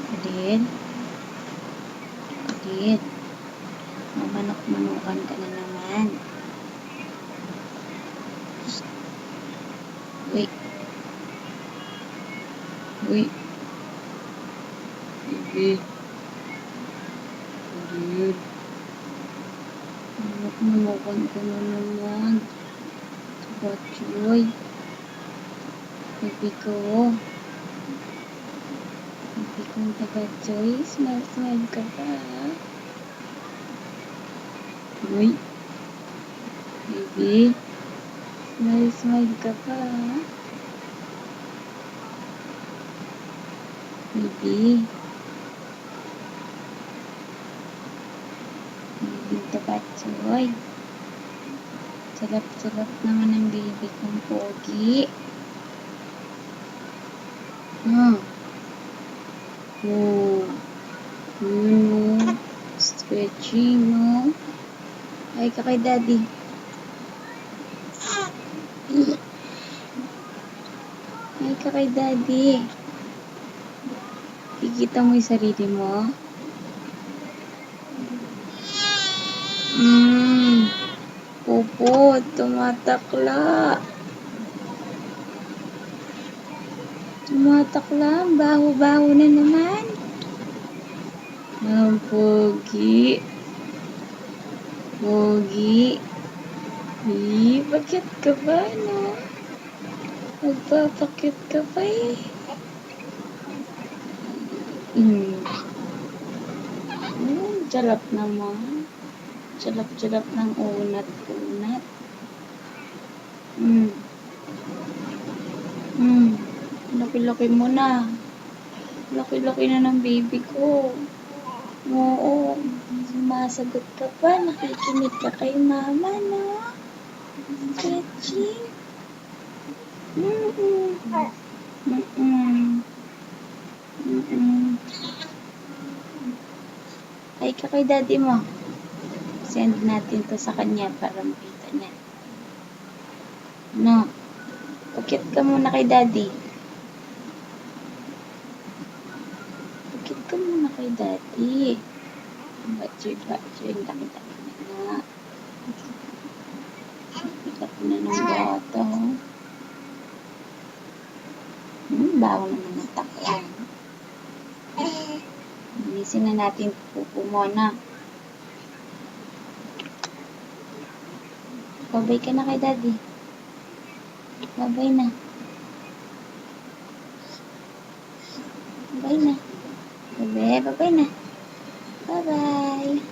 Adil? Adil? Mamanok-manukan ka na naman. Uy. Uy. Baby. Adil. Mamanok-manukan ka na naman. Bachoy. Baby ko. Baby kong taga-choy. Smile-smile ka pa. Uy. Baby. Smile-smile ka pa. Baby. Baby taga-choy. Sarap-sarap naman ang baby kong pogi. Oh. Yun, no. Stretching, no. Ay ka kay daddy. Ay ka kay daddy. Kikita mo yung sarili mo? Opo, tumatakla. Tumatakla, baho-baho na naman. Ang pogi. Pogi. Bakit ka ba, no? Magpapakit ka pa eh. Sarap naman. Sarap-sarap ng unat-unat. Laki-laki mo na. Laki-laki na ng baby ko. Oo. Sumasagot ka pa. Nakikinig ka kay mama, no? Stretching. Ay ka kay daddy mo. Send natin to sa kanya para makita niya. No. Pakit ka muna kay daddy. Pakit ka muna kay daddy. Bachoy. Laki-laki na nga. Laki na ng bata. Bago naman ng taklan. Linisin na natin pupo muna. Babay ka na kay daddy. Babay na. Babay na. Babay na. Bye-bye.